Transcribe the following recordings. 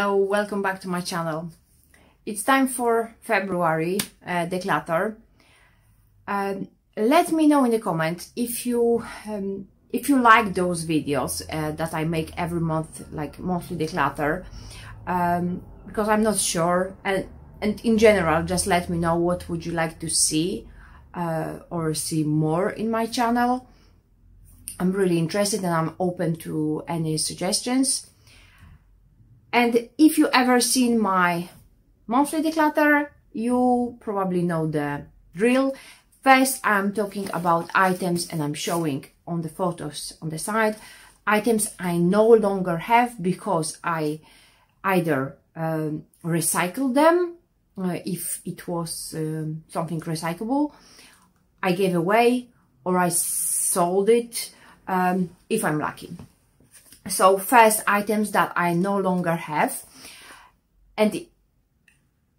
Hello, welcome back to my channel. It's time for February declutter. Let me know in the comments if you like those videos that I make every month, like monthly declutter, because I'm not sure, and in general, just let me know what would you like to see or see more in my channel. I'm really interested and I'm open to any suggestions. And if you ever seen my monthly declutter, you probably know the drill. First, I'm talking about items, and I'm showing on the photos on the side items I no longer have because I either recycled them, if it was something recyclable, I gave away, or I sold it if I'm lucky. So first, items that I no longer have. And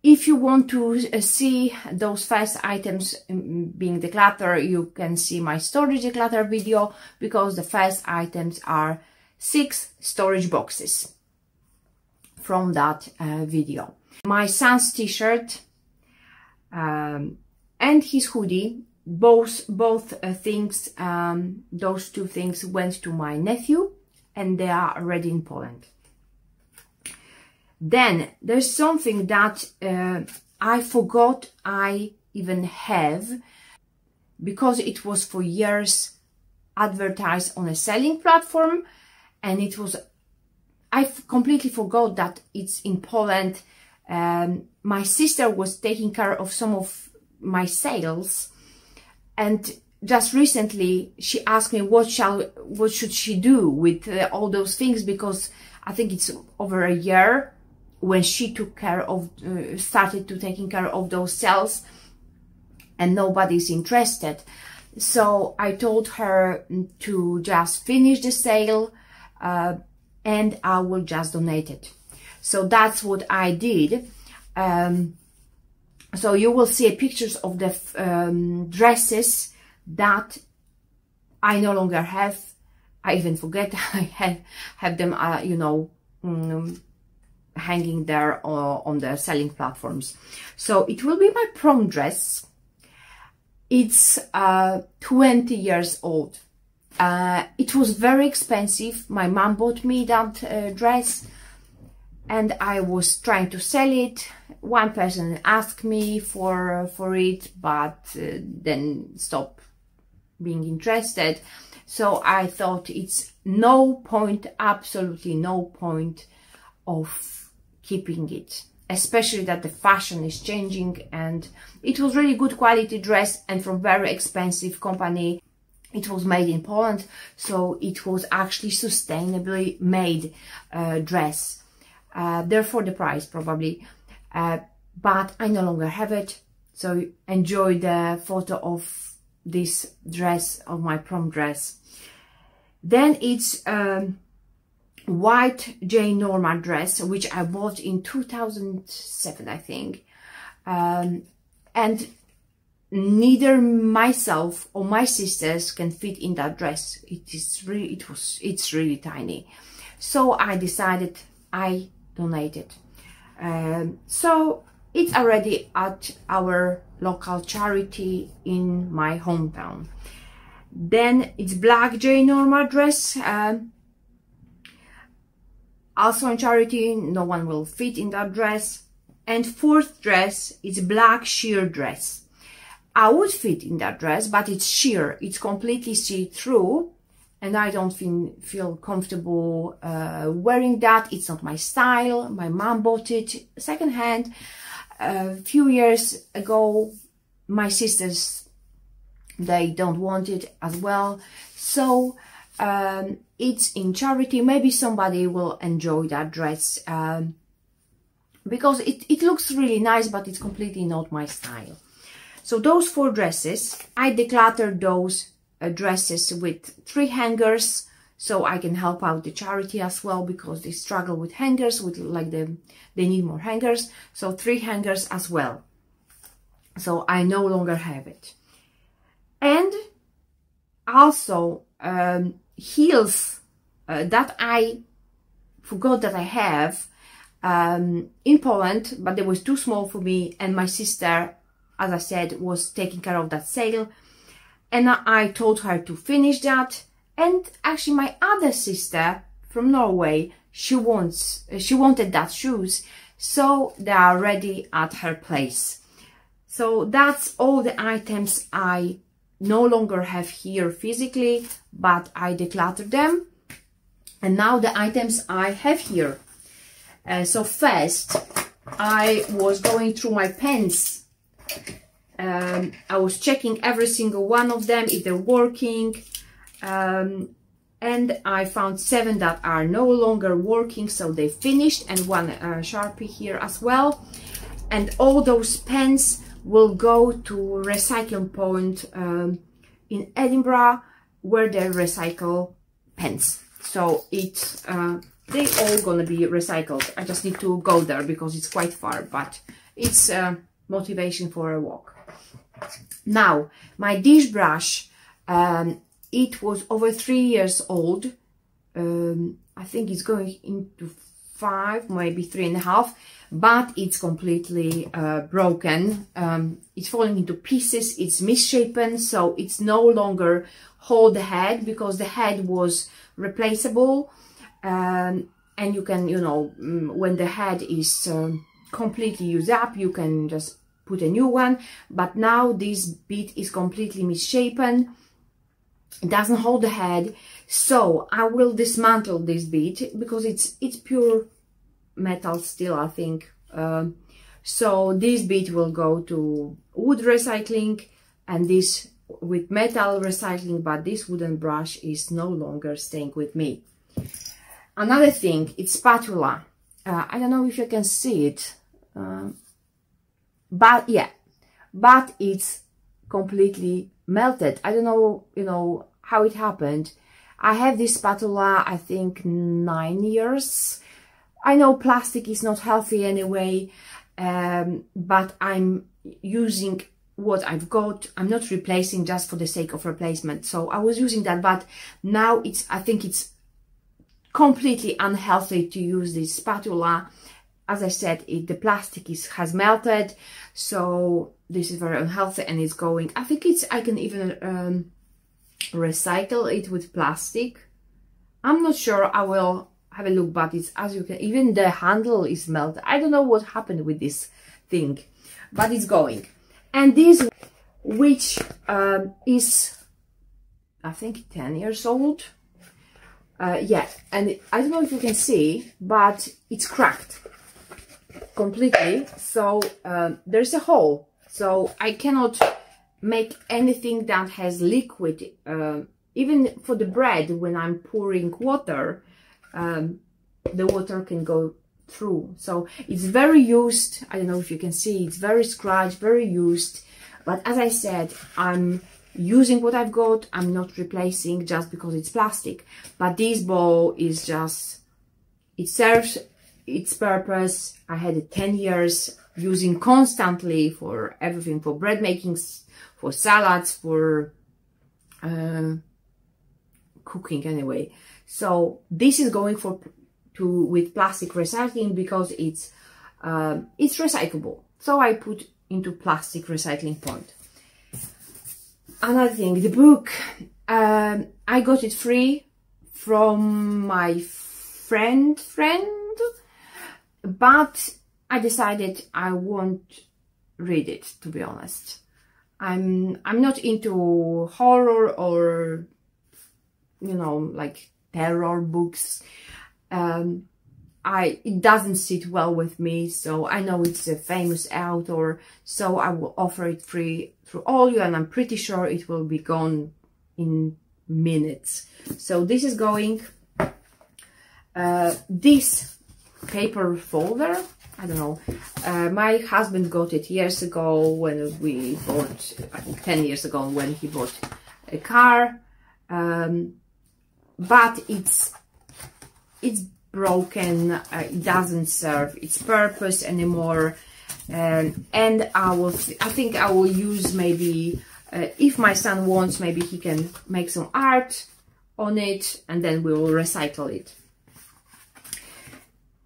if you want to see those first items being decluttered, you can see my storage declutter video, because the first items are 6 storage boxes from that video. My son's t-shirt and his hoodie, both things, those two things went to my nephew, and they are already in Poland. Then there's something that I forgot I even have, because it was for years advertised on a selling platform, and I completely forgot that it's in Poland. My sister was taking care of some of my sales, and just recently she asked me what should she do with all those things, because I think it's over a year when she took care of started to taking care of those sales, and nobody's interested. So I told her to just finish the sale and I will just donate it. So that's what I did. So you will see pictures of the dresses that I no longer have. I even forget I have them, you know, hanging there on the selling platforms. So it will be my prom dress. It's 20 years old. It was very expensive. My mom bought me that dress, and I was trying to sell it. One person asked me for it, but then stopped being interested. So I thought it's no point, absolutely no point of keeping it, especially that the fashion is changing, and it was really good quality dress and from very expensive company. It was made in Poland, so it was actually sustainably made dress. Therefore the price probably, but I no longer have it. So enjoy the photo of this dress, of my prom dress. Then it's white J. Norma dress, which I bought in 2007, I think. And neither myself or my sisters can fit in that dress. It's really tiny. So I decided I donate it. So it's already at our local charity in my hometown. Then it's black J. Norma dress, also in charity. No one will fit in that dress. And fourth dress is black sheer dress. I would fit in that dress, but it's sheer. It's completely see-through, and I don't feel comfortable wearing that. It's not my style. My mom bought it secondhand a few years ago. My sisters, they don't want it as well. So it's in charity. Maybe somebody will enjoy that dress, because it looks really nice, but it's completely not my style. So those 4 dresses, I decluttered those dresses with 3 hangers, so I can help out the charity as well, because they struggle with hangers, with like they need more hangers. So 3 hangers as well. So I no longer have it. And also heels that I forgot that I have. in Poland, but they was too small for me, and my sister, as I said, was taking care of that sale, and I told her to finish that. And actually my other sister from Norway, she wanted that shoes, so they are ready at her place. So that's all the items I no longer have here physically, but I decluttered them. And now the items I have here. So first, I was going through my pens. I was checking every single one of them, if they're working. And I found 7 that are no longer working, so they finished, and one Sharpie here as well. And all those pens will go to recycling point in Edinburgh, where they recycle pens. So it's they all gonna be recycled. I just need to go there because it's quite far, but it's motivation for a walk. Now my dish brush, it was over 3 years old. I think it's going into 5, maybe 3.5, but it's completely broken. It's falling into pieces, it's misshapen, so it's no longer hold the head, because the head was replaceable. And you can, you know, when the head is completely used up, you can just put a new one. But now this bit is completely misshapen. It doesn't hold the head, so I will dismantle this bit, because it's pure metal still, I think. So this bit will go to wood recycling, and this with metal recycling, but this wooden brush is no longer staying with me. Another thing, it's spatula. I don't know if you can see it, but yeah, but it's completely melted. I don't know, you know, how it happened. I have this spatula, I think 9 years. I know plastic is not healthy anyway, but I'm using what I've got. I'm not replacing just for the sake of replacement. So I was using that, but now I think it's completely unhealthy to use this spatula. As I said, the plastic has melted, so this is very unhealthy, and it's going, I think I can even recycle it with plastic. I'm not sure, I will have a look, but it's, as you can, even the handle is melted. I don't know what happened with this thing, but it's going. And this, which is, I think 10 years old. Yeah, and I don't know if you can see, but it's cracked completely. So there's a hole, so I cannot make anything that has liquid. Even for the bread, when I'm pouring water, the water can go through. So it's very used. I don't know if you can see, it's very scratched, very used. But as I said, I'm using what I've got. I'm not replacing just because it's plastic. But this bowl is just, it serves its purpose. I had it 10 years, using constantly for everything, for bread making, for salads, for cooking anyway. So this is going with plastic recycling, because it's recyclable. So I put into plastic recycling point. Another thing, the book, I got it free from my friend, but I decided I won't read it, to be honest. I'm not into horror or, you know, like terror books. It doesn't sit well with me, so I know it's a famous author, so I will offer it free through all you, and I'm pretty sure it will be gone in minutes. So this is going, this paper folder, I don't know, my husband got it years ago when we bought, I think 10 years ago, when he bought a car, but it's broken. It doesn't serve its purpose anymore, and I think I will use, maybe if my son wants, maybe he can make some art on it, and then we will recycle it.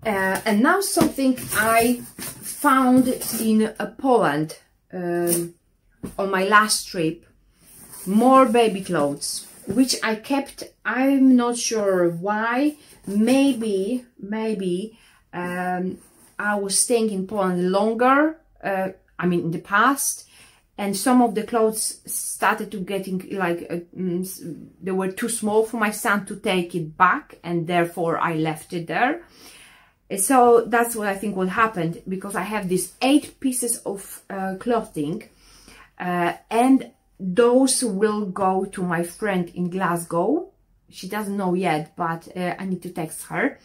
And now something I found in Poland on my last trip. More baby clothes, which I kept. I'm not sure why. Maybe I was staying in Poland longer, I mean in the past, and some of the clothes started to getting like, they were too small for my son to take it back, and therefore I left it there. So that's what I think what happened, because I have these 8 pieces of clothing, and those will go to my friend in Glasgow. She doesn't know yet, but I need to text her.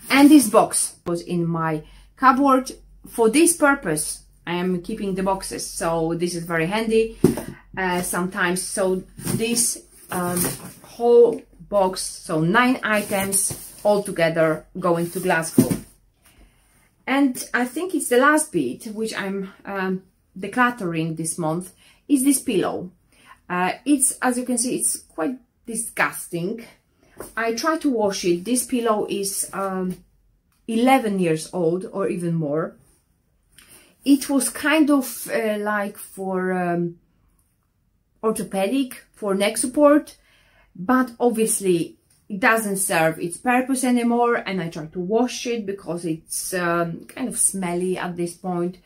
And this box was in my cupboard. For this purpose, I am keeping the boxes, so this is very handy sometimes. So this whole box, so 9 items all together going to Glasgow. And I think it's the last bit, which I'm decluttering this month, is this pillow. It's, as you can see, it's quite disgusting. I try to wash it. This pillow is 11 years old or even more. It was kind of like for orthopedic, for neck support, but obviously it doesn't serve its purpose anymore, and I try to wash it because it's kind of smelly at this point,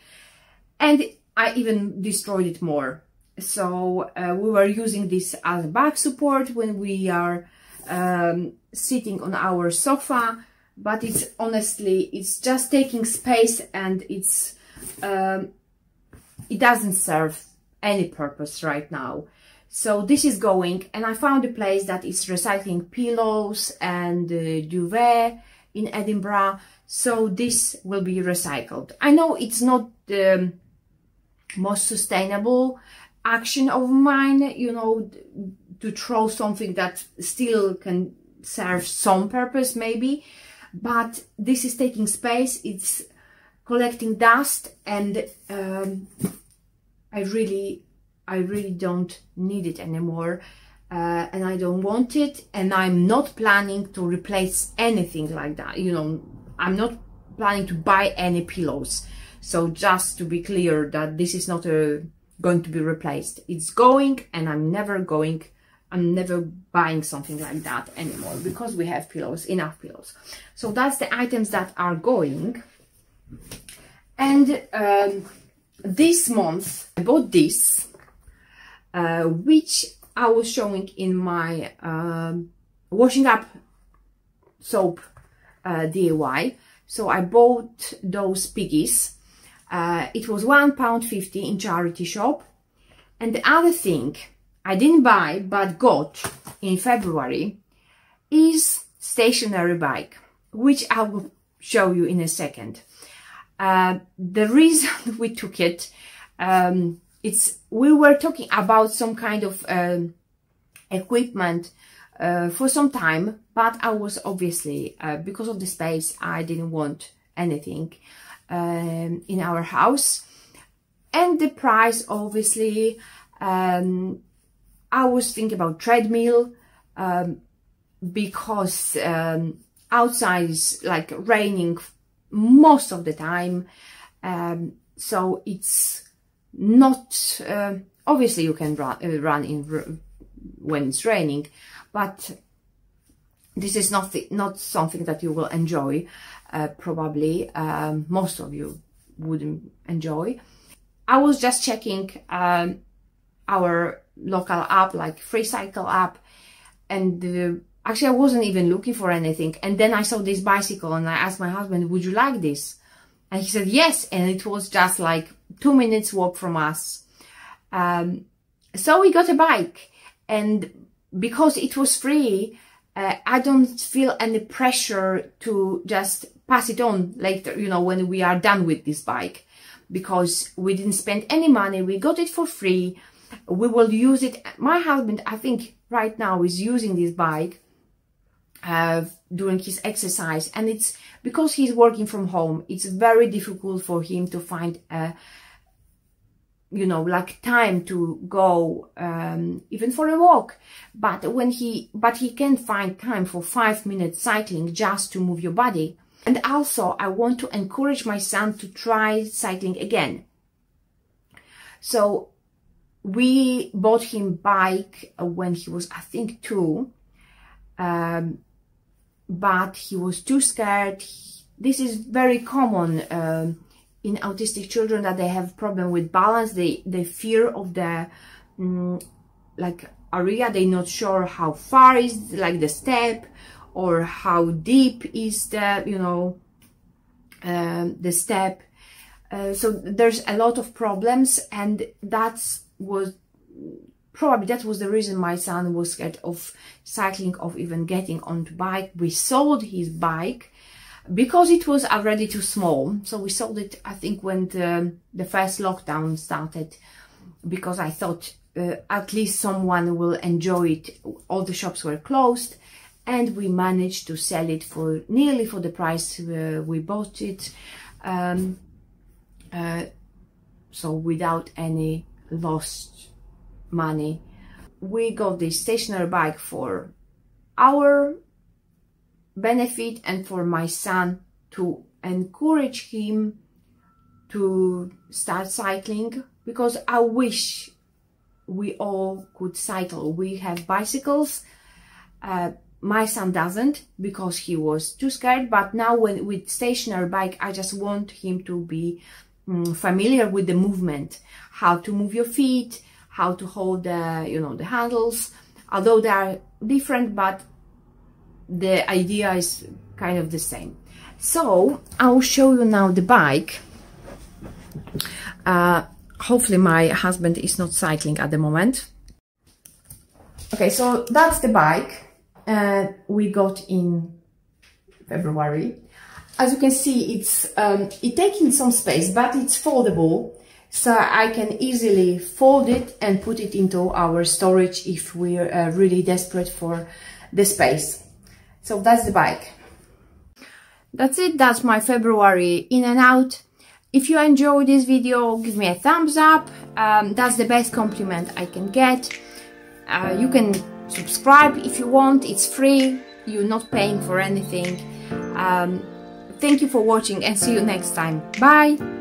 and I even destroyed it more. So we were using this as back support when we are sitting on our sofa, but it's honestly, it's just taking space, and it's it doesn't serve any purpose right now. So this is going, and I found a place that is recycling pillows and duvet in Edinburgh, so this will be recycled. I know it's not the most sustainable action of mine, you know, to throw something that still can serve some purpose maybe, but this is taking space, it's collecting dust, and I really don't need it anymore, and I don't want it, and I'm not planning to replace anything like that. You know, I'm not planning to buy any pillows. So just to be clear that this is not going to be replaced. It's going, and I'm never buying something like that anymore, because we have pillows, enough pillows. So that's the items that are going. And this month I bought this, which I was showing in my washing up soap DIY. So I bought those piggies. It was £1.50 in charity shop. And the other thing I didn't buy but got in February is stationary bike, which I will show you in a second. The reason we took it, we were talking about some kind of equipment for some time, but I was obviously, because of the space, I didn't want anything in our house, and the price, obviously. I was thinking about treadmill, because outside is like raining most of the time, so it's not, obviously you can run in when it's raining, but this is not something that you will enjoy. Probably most of you wouldn't enjoy. I was just checking our local app, like Free Cycle app, and actually I wasn't even looking for anything, and then I saw this bicycle, and I asked my husband, would you like this? And he said yes, and it was just like 2 minutes walk from us. So we got a bike, and because it was free, I don't feel any pressure to just pass it on later, you know, when we are done with this bike, because we didn't spend any money, we got it for free. We will use it. My husband, I think right now, is using this bike during his exercise, and it's because he's working from home, it's very difficult for him to find you know, like time to go even for a walk, but he can find time for 5 minutes cycling just to move your body. And also I want to encourage my son to try cycling again. So we bought him bike when he was, I think, 2, but he was too scared. This is very common in autistic children, that they have problem with balance. They fear of the like area. They're not sure how far is like the step, or how deep is the, you know, the step. So there's a lot of problems, and that was the reason my son was scared of cycling, of even getting onto bike. We sold his bike because it was already too small. So we sold it, I think, when the first lockdown started, because I thought at least someone will enjoy it. All the shops were closed, and we managed to sell it for nearly for the price we bought it. So without any lost money. We got this stationary bike for our benefit and for my son, to encourage him to start cycling, because I wish we all could cycle. We have bicycles. My son doesn't, because he was too scared, but now with stationary bike, I just want him to be familiar with the movement, how to move your feet, how to hold the, you know, the handles, although they are different, but the idea is kind of the same. So I'll show you now the bike. Hopefully my husband is not cycling at the moment. Okay, so that's the bike we got in February. As you can see, it's taking some space, but it's foldable, so I can easily fold it and put it into our storage if we're really desperate for the space. So that's the bike. That's it. That's my February in and out. If you enjoyed this video, give me a thumbs up. That's the best compliment I can get. You can subscribe if you want. It's free. You're not paying for anything. Thank you for watching, and see you next time. Bye!